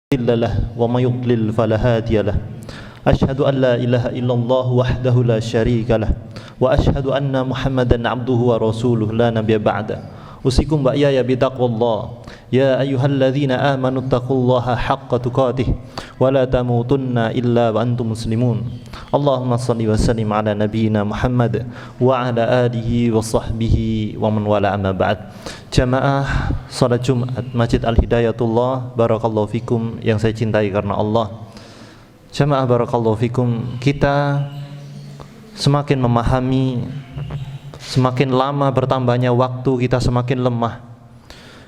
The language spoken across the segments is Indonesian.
مضل له ومن يضلل فلا هادي له أشهد أن لا إله إلا الله وحده لا شريك له وأشهد أن محمدا عبده ورسوله لا نبي بعده أوصيكم وإياي بتقوى الله يا أيها الذين آمنوا اتقوا الله حق تقاته ولا تموتن إلا وأنتم مسلمون اللهم صل وسلم على نبينا محمد وعلى آله وصحبه ومن والاه أما بعد. Jamaah salat Jumat Masjid Al-Hidayatullah, barakallahu fikum yang saya cintai karena Allah. Jamaah barakallahu fikum, kita semakin memahami, semakin lama bertambahnya waktu kita semakin lemah,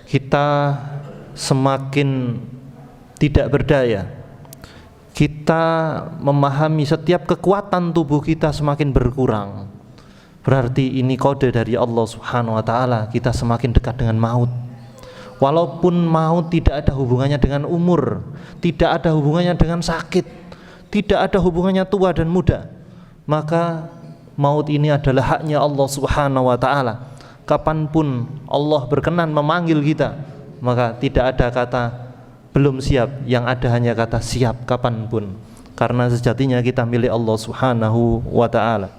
kita semakin tidak berdaya, kita memahami setiap kekuatan tubuh kita semakin berkurang. Berarti ini kode dari Allah Subhanahu wa ta'ala, kita semakin dekat dengan maut. Walaupun maut tidak ada hubungannya dengan umur, tidak ada hubungannya dengan sakit, tidak ada hubungannya tua dan muda, maka maut ini adalah haknya Allah Subhanahu wa ta'ala. Kapanpun Allah berkenan memanggil kita, maka tidak ada kata belum siap, yang ada hanya kata siap kapanpun, karena sejatinya kita milik Allah Subhanahu wa ta'ala.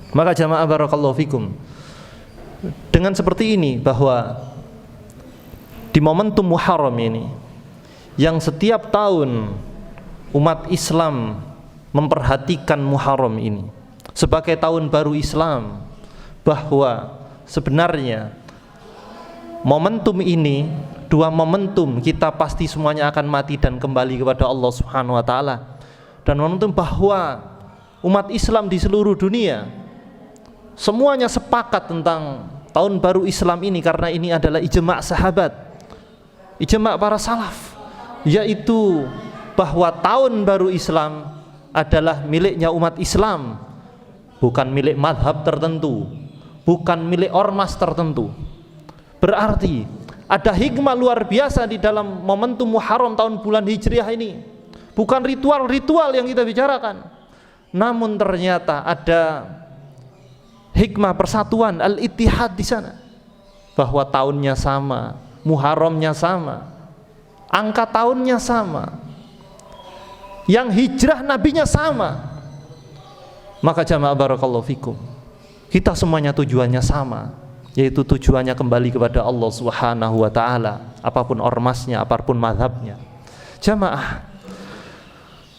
Maka jamaah barakallahu fikum, dengan seperti ini, bahwa di momentum Muharram ini, yang setiap tahun umat Islam memperhatikan Muharram ini sebagai tahun baru Islam, bahwa sebenarnya momentum ini, dua momentum, kita pasti semuanya akan mati dan kembali kepada Allah Subhanahu wa ta'ala. Dan momentum bahwa umat Islam di seluruh dunia semuanya sepakat tentang tahun baru Islam ini, karena ini adalah ijma' sahabat, ijma' para salaf, yaitu bahwa tahun baru Islam adalah miliknya umat Islam, bukan milik madhab tertentu, bukan milik ormas tertentu. Berarti ada hikmah luar biasa di dalam momentum Muharram tahun bulan Hijriah ini. Bukan ritual-ritual yang kita bicarakan, namun ternyata ada hikmah persatuan, al-ittihad di sana, bahwa tahunnya sama, Muharramnya sama, angka tahunnya sama, yang hijrah nabinya sama. Maka jamaah barakallahu fikum, kita semuanya tujuannya sama, yaitu tujuannya kembali kepada Allah Subhanahu wa ta'ala, apapun ormasnya, apapun mazhabnya. Jamaah,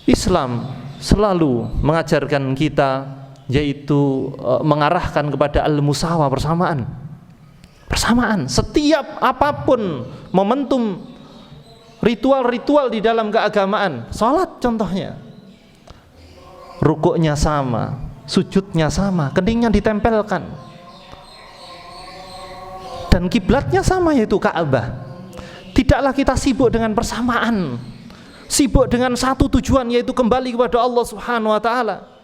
Islam selalu mengajarkan kita, yaitu mengarahkan kepada al-musawah, persamaan setiap apapun momentum ritual-ritual di dalam keagamaan. Salat contohnya, rukuknya sama, sujudnya sama, keningnya ditempelkan, dan kiblatnya sama, yaitu Ka'bah. Tidaklah kita sibuk dengan persamaan, sibuk dengan satu tujuan, yaitu kembali kepada Allah Subhanahu wa ta'ala.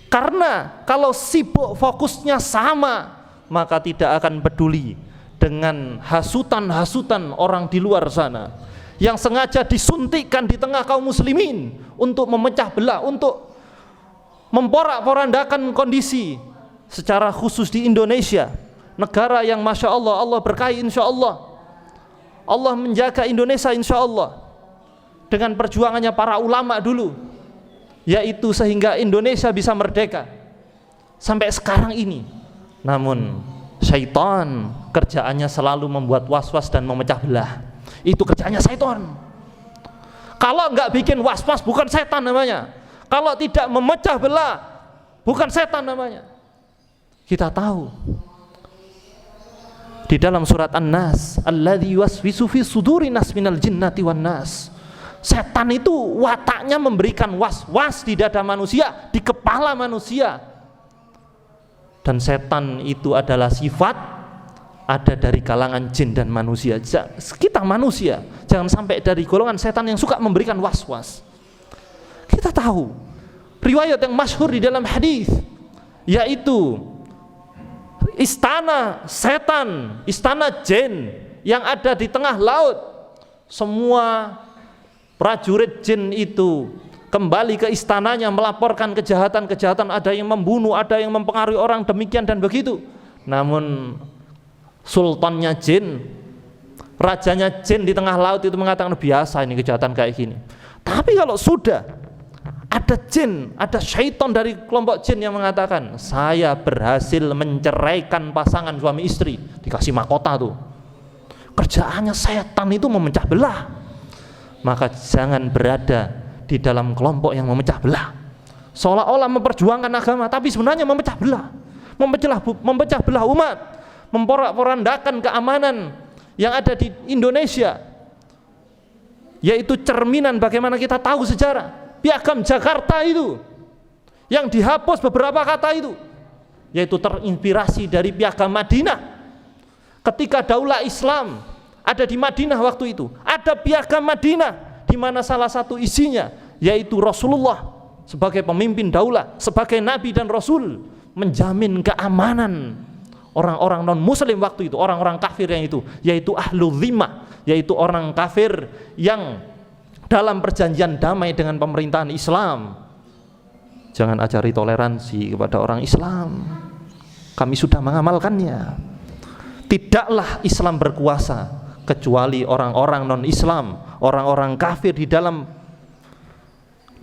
Karena kalau sibuk fokusnya sama, maka tidak akan peduli dengan hasutan-hasutan orang di luar sana yang sengaja disuntikkan di tengah kaum muslimin untuk memecah belah, untuk memporak-porandakan kondisi, secara khusus di Indonesia, negara yang masya Allah, Allah berkahi insya Allah, Allah menjaga Indonesia insya Allah dengan perjuangannya para ulama dulu, yaitu sehingga Indonesia bisa merdeka sampai sekarang ini. Namun syaitan kerjaannya selalu membuat was-was dan memecah belah. Itu kerjaannya syaitan. Kalau enggak bikin was-was, bukan setan namanya. Kalau tidak memecah belah, bukan setan namanya. Kita tahu di dalam surat An-Nas, alladzi yuwaswisu fi suduri nas minal jinnati wan nas, setan itu wataknya memberikan was-was di dada manusia, di kepala manusia. Dan setan itu adalah sifat ada dari kalangan jin dan manusia. Kita manusia jangan sampai dari golongan setan yang suka memberikan was-was. Kita tahu riwayat yang masyhur di dalam hadis, yaitu istana setan, istana jin yang ada di tengah laut. Semua prajurit jin itu kembali ke istananya melaporkan kejahatan-kejahatan, ada yang membunuh, ada yang mempengaruhi orang, demikian dan begitu. Namun sultannya jin rajanya jin di tengah laut itu mengatakan biasa ini kejahatan kayak gini. Tapi kalau sudah ada jin, ada syaitan dari kelompok jin yang mengatakan saya berhasil menceraikan pasangan suami istri, dikasih mahkota tuh, kerjaannya setan itu memecah belah, maka jangan berada di dalam kelompok yang memecah belah, seolah-olah memperjuangkan agama tapi sebenarnya memecah belah, memecah belah umat, memporak-porandakan keamanan yang ada di Indonesia, yaitu cerminan bagaimana kita tahu sejarah. Piagam Jakarta itu yang dihapus beberapa kata itu, yaitu terinspirasi dari Piagam Madinah. Ketika Daulah Islam ada di Madinah waktu itu, ada Piagam Madinah di mana salah satu isinya yaitu Rasulullah sebagai pemimpin daulah, sebagai nabi dan rasul, menjamin keamanan orang-orang non muslim waktu itu, orang-orang kafir yang itu, yaitu ahlu dhimmah, yaitu orang kafir yang dalam perjanjian damai dengan pemerintahan Islam. Jangan ajari toleransi kepada orang Islam, kami sudah mengamalkannya. Tidaklah Islam berkuasa kecuali orang-orang non Islam, orang-orang kafir di dalam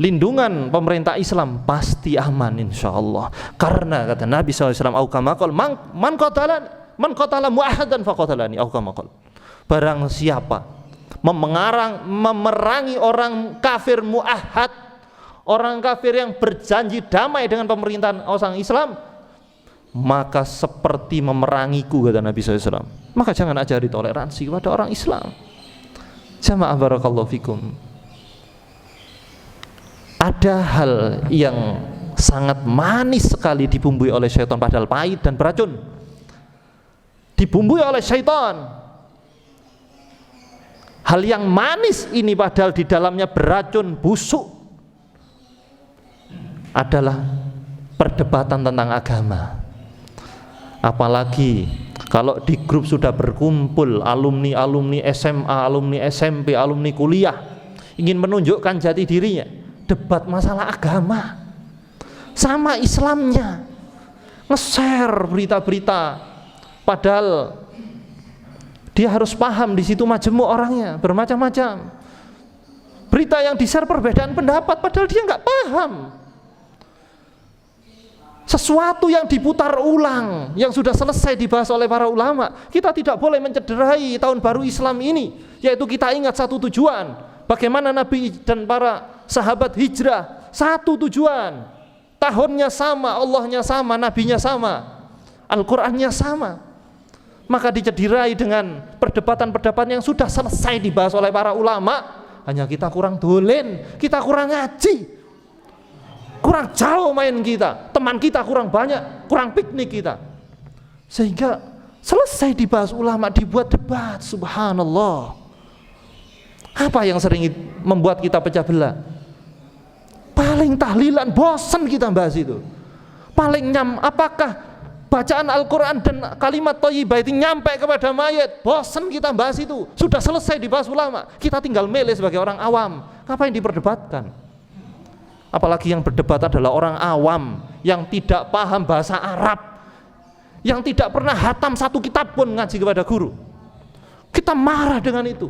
lindungan pemerintah Islam pasti aman insyaallah. Karena kata Nabi SAW, au kama qala man qatala mu'ahadan faqatalani, au kama qala, barang siapa memerangi orang kafir mu'ahad, orang kafir yang berjanji damai dengan pemerintahan orang Islam, maka seperti memerangiku, kata Nabi SAW. Maka jangan ajari toleransi kepada orang Islam. Jamaah barakallahu fikum. Ada hal yang sangat manis sekali dibumbui oleh syaitan, padahal pahit dan beracun. Dibumbui oleh syaitan. Hal yang manis ini padahal di dalamnya beracun, busuk, adalah perdebatan tentang agama. Apalagi kalau di grup sudah berkumpul alumni SMA, alumni SMP, alumni kuliah, ingin menunjukkan jati dirinya, debat masalah agama sama Islamnya, nge-share berita-berita, padahal dia harus paham di situ majemuk orangnya bermacam-macam. Berita yang di-share perbedaan pendapat, padahal dia nggak paham. Sesuatu yang diputar ulang, yang sudah selesai dibahas oleh para ulama. Kita tidak boleh mencederai tahun baru Islam ini, yaitu kita ingat satu tujuan. Bagaimana Nabi dan para sahabat hijrah, satu tujuan. Tahunnya sama, Allahnya sama, Nabinya sama, Al-Qur'annya sama. Maka dicederai dengan perdebatan-perdebatan yang sudah selesai dibahas oleh para ulama. Hanya kita kurang dolen, kita kurang ngaji, kurang jauh main kita, teman kita kurang banyak, kurang piknik kita, sehingga selesai dibahas ulama dibuat debat. Subhanallah. Apa yang sering membuat kita pecah belah? Paling tahlilan, bosan kita bahas itu. Paling apakah bacaan Al-Quran dan kalimat thayyibah itu nyampe kepada mayat? Bosan kita bahas itu. Sudah selesai dibahas ulama, kita tinggal milih sebagai orang awam. Apa yang diperdebatkan? Apalagi yang berdebat adalah orang awam yang tidak paham bahasa Arab, yang tidak pernah hatam satu kitab pun ngaji kepada guru. Kita marah dengan itu.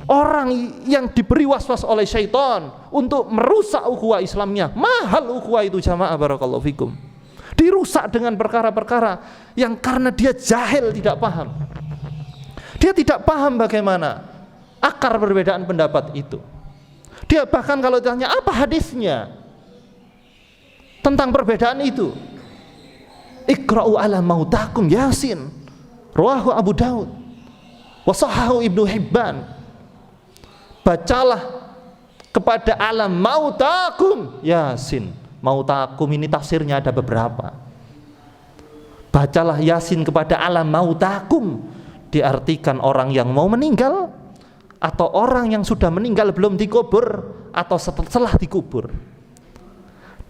Orang yang diberi waswas oleh syaitan untuk merusak ukhuwah Islamnya, mahal ukhuwah itu jamaah barakallahu fikum. Dirusak dengan perkara-perkara yang karena dia jahil, tidak paham. Dia tidak paham bagaimana akar perbedaan pendapat itu. Dia bahkan kalau ditanya apa hadisnya tentang perbedaan itu, Iqra'u ala mautakum Yasin, rawahu Abu Daud wa sahahu Ibnu Hibban. Bacalah kepada alam mautakum Yasin. Mautakum ini tafsirnya ada beberapa. Bacalah Yasin kepada alam mautakum, diartikan orang yang mau meninggal, atau orang yang sudah meninggal belum dikubur, atau setelah dikubur.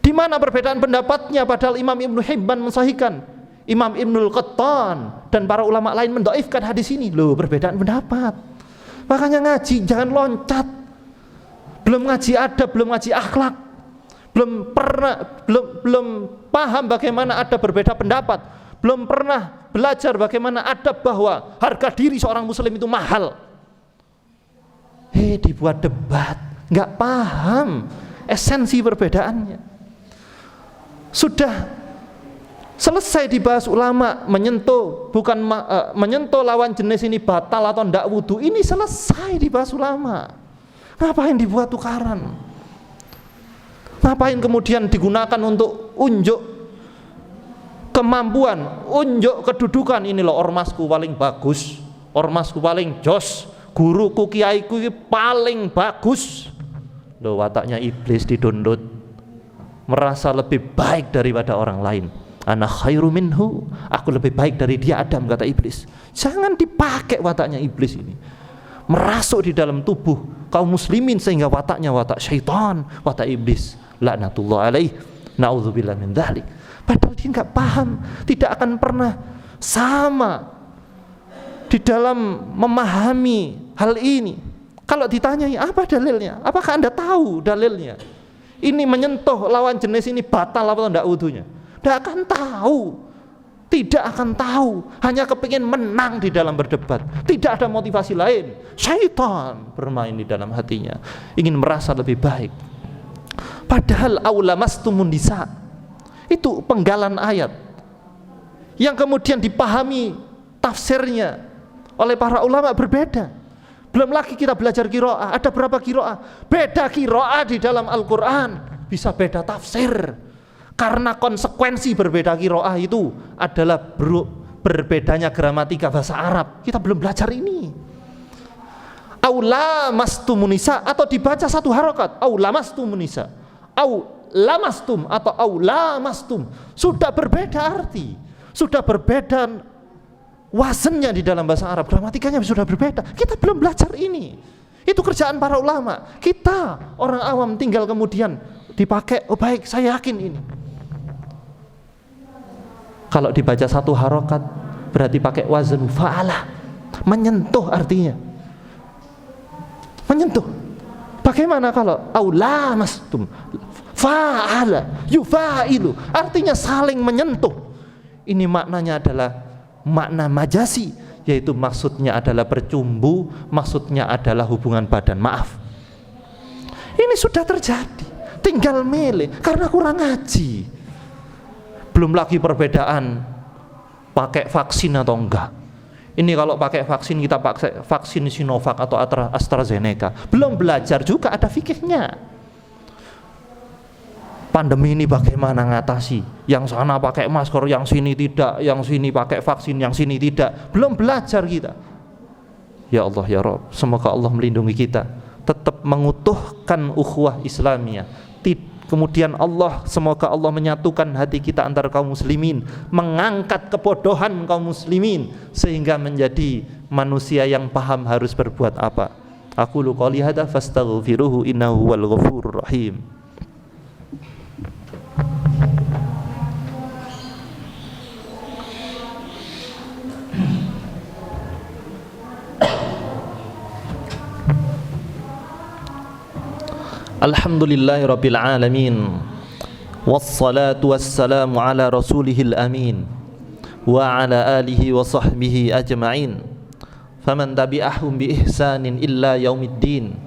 Di mana perbedaan pendapatnya? Padahal Imam Ibnu Hibban mensahihkan, Imam Ibnul Qattan dan para ulama lain mendoifkan hadis ini. Loh, perbedaan pendapat. Makanya ngaji jangan loncat. Belum ngaji adab, belum ngaji akhlak, belum paham bagaimana ada berbeda pendapat, belum pernah belajar bagaimana adab bahwa harga diri seorang muslim itu mahal. Dibuat debat, nggak paham esensi perbedaannya. Sudah selesai dibahas ulama, menyentuh menyentuh lawan jenis ini batal atau ndak wudu, ini selesai dibahas ulama. Ngapain dibuat tukaran? Ngapain kemudian digunakan untuk unjuk kemampuan, unjuk kedudukan? Ini loh ormasku paling bagus, ormasku paling jos, guruku kiaiku paling bagus. Loh, wataknya iblis didundut, merasa lebih baik daripada orang lain. Ana khairu minhu, aku lebih baik dari dia Adam, kata iblis. Jangan dipakai wataknya iblis ini, merasuk di dalam tubuh kaum muslimin sehingga wataknya watak syaitan, watak iblis. Laknatullah alaih, na'udzubillah min dzalik. Padahal dia nggak paham, tidak akan pernah sama di dalam memahami hal ini. Kalau ditanyai apa dalilnya, apakah Anda tahu dalilnya? Ini menyentuh lawan jenis ini batal apa tidak wudunya? Tidak akan tahu, tidak akan tahu. Hanya kepingin menang di dalam berdebat, tidak ada motivasi lain. Syaitan bermain di dalam hatinya, ingin merasa lebih baik. Padahal aula mastumun nisa, itu penggalan ayat yang kemudian dipahami tafsirnya oleh para ulama berbeda. Belum lagi kita belajar qiraah, ada berapa qiraah? Beda qiraah di dalam Al-Quran, bisa beda tafsir. Karena konsekuensi berbeda qiraah itu adalah berbedanya gramatika bahasa Arab. Kita belum belajar ini. Aula mastumunisa, atau dibaca satu harokat, aula mastumunisa, au lamastum atau aula mastum, sudah berbeda arti, sudah berbeda wazannya di dalam bahasa Arab, gramatikanya sudah berbeda. Kita belum belajar ini. Itu kerjaan para ulama. Kita orang awam tinggal kemudian dipakai, oh baik, saya yakin ini. Kalau dibaca satu harokat berarti pakai wazan fa'ala, menyentuh artinya, menyentuh. Bagaimana kalau aula mastum fa'ala yufa'ilu, artinya saling menyentuh. Ini maknanya adalah makna majasi, yaitu maksudnya adalah bercumbu, maksudnya adalah hubungan badan. Maaf, ini sudah terjadi, tinggal milih karena kurang ngaji. Belum lagi perbedaan pakai vaksin atau enggak. Ini kalau pakai vaksin, kita pakai vaksin Sinovac atau AstraZeneca, belum belajar juga ada fikihnya. Pandemi ini bagaimana ngatasi? Yang sana pakai masker, yang sini tidak, yang sini pakai vaksin, yang sini tidak. Belum belajar kita. Ya Allah ya Rabb, semoga Allah melindungi kita, tetap mengutuhkan ukhuwah Islamiyah. Kemudian semoga Allah menyatukan hati kita antara kaum muslimin, mengangkat kebodohan kaum muslimin sehingga menjadi manusia yang paham harus berbuat apa. Aqulu qouli hadza fastaghfiruhu innahu huwal ghafurur rahim. Alhamdulillahi rabbil alamin, wassalatu wassalamu ala rasulihil amin, wa ala alihi wa sahbihi ajma'in, faman tabi'ahum bi ihsanin illa yaumiddin.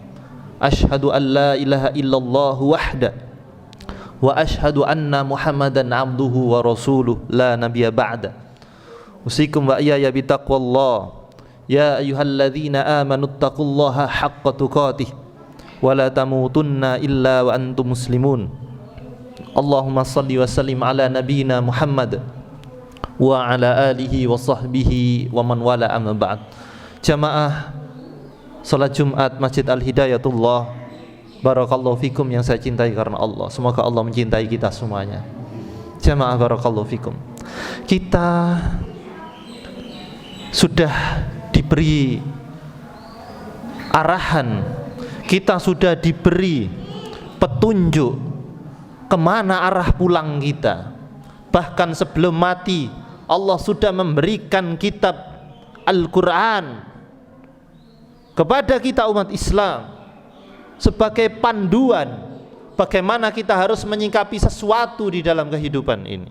Ashhadu an la ilaha illallah wahda, wa ashhadu anna muhammadan abduhu wa rasuluh la nabiyya ba'da. Usikum wa iyaya bitaqwallah, ya ayyuhalladzina amanu taqullaha haqqa tuqatih wala tamutunna illa wa antum muslimun. Allahumma salli wa sallim ala nabiyyina Muhammad wa ala alihi wa sahbihi wa man wala, amma ba'd. Jamaah salat Jumat Masjid Al-Hidayatullah, barakallahu fikum yang saya cintai karena Allah. Semoga Allah mencintai kita semuanya. Jamaah barakallahu fikum. Kita sudah diberi arahan, kita sudah diberi petunjuk kemana arah pulang kita. Bahkan sebelum mati Allah sudah memberikan kitab Al-Quran kepada kita umat Islam sebagai panduan bagaimana kita harus menyikapi sesuatu di dalam kehidupan ini.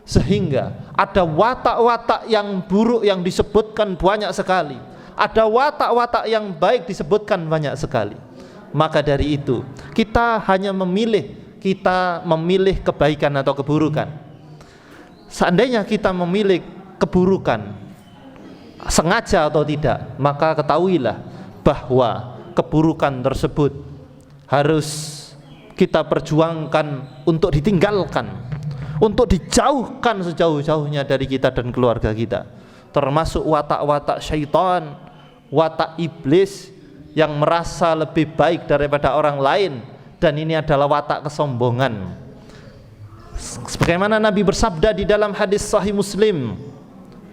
Sehingga ada watak-watak yang buruk yang disebutkan banyak sekali, ada watak-watak yang baik disebutkan banyak sekali. Maka dari itu kita hanya memilih kebaikan atau keburukan. Seandainya kita memilih keburukan sengaja atau tidak, maka ketahuilah bahwa keburukan tersebut harus kita perjuangkan untuk ditinggalkan, untuk dijauhkan sejauh-jauhnya dari kita dan keluarga kita, termasuk watak-watak syaitan, watak iblis yang merasa lebih baik daripada orang lain, dan ini adalah watak kesombongan. Sebagaimana Nabi bersabda di dalam hadis sahih Muslim,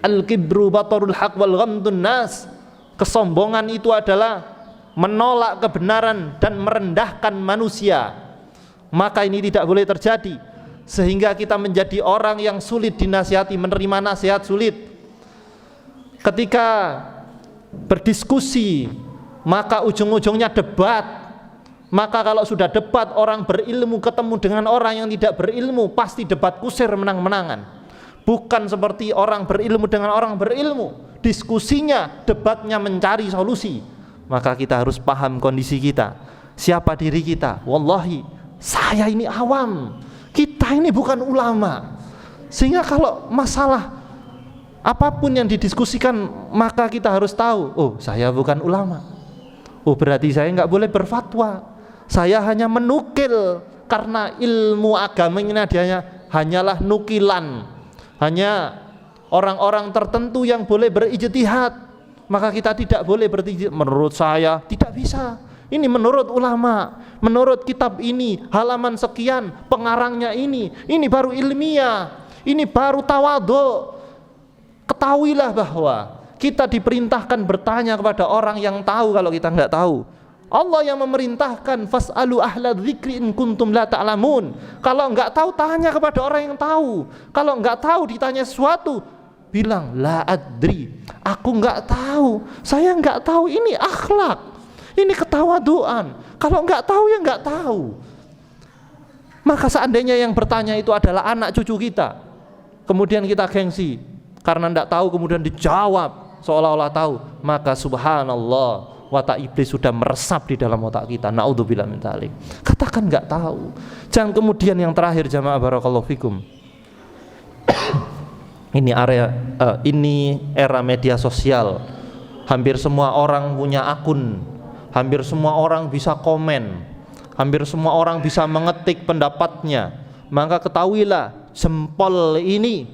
al-kibru batarul haq wal ghamdun nas, kesombongan itu adalah menolak kebenaran dan merendahkan manusia. Maka ini tidak boleh terjadi, sehingga kita menjadi orang yang sulit dinasihati, menerima nasihat sulit. Ketika berdiskusi maka ujung-ujungnya debat. Maka kalau sudah debat, orang berilmu ketemu dengan orang yang tidak berilmu, pasti debat kusir, menang-menangan. Bukan seperti orang berilmu dengan orang berilmu, diskusinya, debatnya mencari solusi. Maka kita harus paham kondisi kita, siapa diri kita. Wallahi, saya ini awam, kita ini bukan ulama. Sehingga kalau masalah apapun yang didiskusikan, maka kita harus tahu, oh saya bukan ulama, oh berarti saya nggak boleh berfatwa. Saya hanya menukil, karena ilmu agama ini hanyalah nukilan, hanya orang-orang tertentu yang boleh berijtihad. Maka kita tidak boleh berijtihad. Menurut saya tidak bisa, ini menurut ulama, menurut kitab ini halaman sekian, pengarangnya ini baru ilmiah, ini baru tawadhu. Ketahuilah bahwa kita diperintahkan bertanya kepada orang yang tahu kalau kita nggak tahu. Allah yang memerintahkan, fas'alu ahla dzikri in kuntum la ta'lamun. Kalau nggak tahu, tanya kepada orang yang tahu. Kalau nggak tahu ditanya sesuatu, bilang la adri, aku nggak tahu, saya nggak tahu. Ini akhlak, ini ketawaduan. Kalau nggak tahu ya nggak tahu. Maka seandainya yang bertanya itu adalah anak cucu kita, kemudian kita gengsi karena nggak tahu, kemudian dijawab seolah-olah tahu, maka subhanallah, watak iblis sudah meresap di dalam otak kita. Naudzubillah min dzalik. Katakan nggak tahu. Jangan kemudian yang terakhir, jamaah barakallahu fikum. Ini era media sosial. Hampir semua orang punya akun. Hampir semua orang bisa komen. Hampir semua orang bisa mengetik pendapatnya. Maka ketahuilah, jempol ini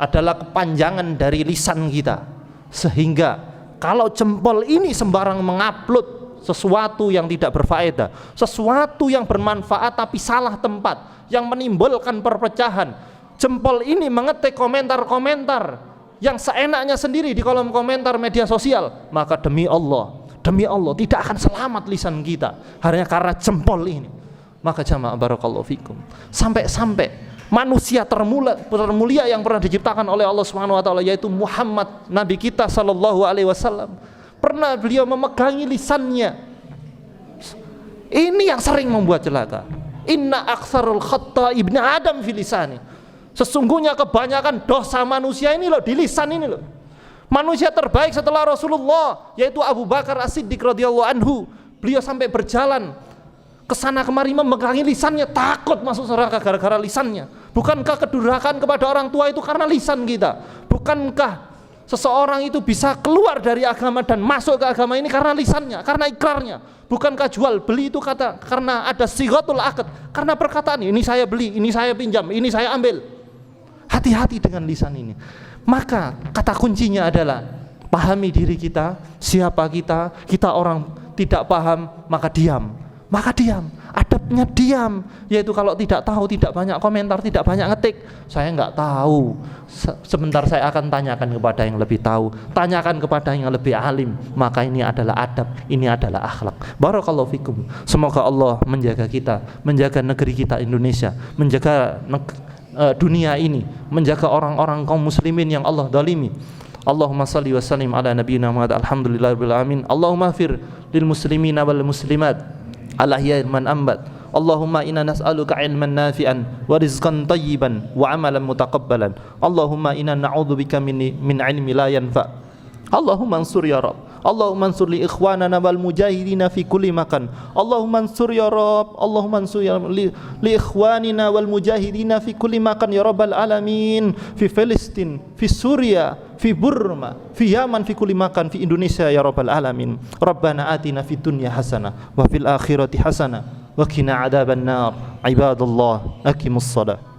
adalah kepanjangan dari lisan kita. Sehingga kalau jempol ini sembarang mengupload sesuatu yang tidak berfaedah, sesuatu yang bermanfaat tapi salah tempat, yang menimbulkan perpecahan, jempol ini mengetik komentar-komentar yang seenaknya sendiri di kolom komentar media sosial, maka demi Allah tidak akan selamat lisan kita hanya karena jempol ini. Maka jamaah barakallahu fikum, sampai manusia termulia yang pernah diciptakan oleh Allah Subhanahu wa taala, yaitu Muhammad, nabi kita sallallahu alaihi wasallam, pernah beliau memegangi lisannya. Ini yang sering membuat celaka. Inna aktsarul khata ibni adam fil lisani. Sesungguhnya kebanyakan dosa manusia ini loh di lisan ini loh. Manusia terbaik setelah Rasulullah yaitu Abu Bakar As-Siddiq radhiyallahu anhu, beliau sampai berjalan kesana kemari memegangi lisannya, takut masuk neraka gara-gara lisannya. Bukankah kedurhakaan kepada orang tua itu karena lisan kita? Bukankah seseorang itu bisa keluar dari agama dan masuk ke agama ini karena lisannya, karena ikrarnya? Bukankah jual beli itu karena ada sighatul aqd, karena perkataan ini saya beli, ini saya pinjam, ini saya ambil? Hati-hati dengan lisan ini. Maka kata kuncinya adalah pahami diri kita, siapa kita orang tidak paham, maka diam. Adabnya diam, yaitu kalau tidak tahu tidak banyak komentar, tidak banyak ngetik. Saya nggak tahu, sebentar saya akan tanyakan kepada yang lebih tahu, tanyakan kepada yang lebih alim. Maka ini adalah adab, ini adalah akhlak. Barakallahu fikum. Semoga Allah menjaga kita, menjaga negeri kita Indonesia, menjaga dunia ini, menjaga orang-orang kaum muslimin yang Allah zalimi. Allahumma salli wa sallim ala nabiyyina Muhammad. Alhamdulillahirabbil alamin. Allahumma fir lil muslimina wal muslimat al-ahya'i man ambat Allahumma inna nas'aluka ilman nafi'an wa rizqan tayyiban wa amalan mutaqabbalan. Allahumma inna na'udzubika min ilmi la yanfa'. Allahumma ansur ya Rabb. Allahumma ansur li ikhwanana wal mujahidina fi kulli makan. Allahumma ansur ya Rabb. Allahumma ansur ya Rabb li ikhwanina wal mujahidina fi kulli makan ya Rabbal alamin. Fi Palestin, fi Suria, fi Burma, fi Yaman, fi kulli makan, fi Indonesia ya Rabbal alamin. Rabbana atina fid dunya hasanah wa fil akhirati hasanah wa qina adzaban nar. Ibadallah, aqimus shalah.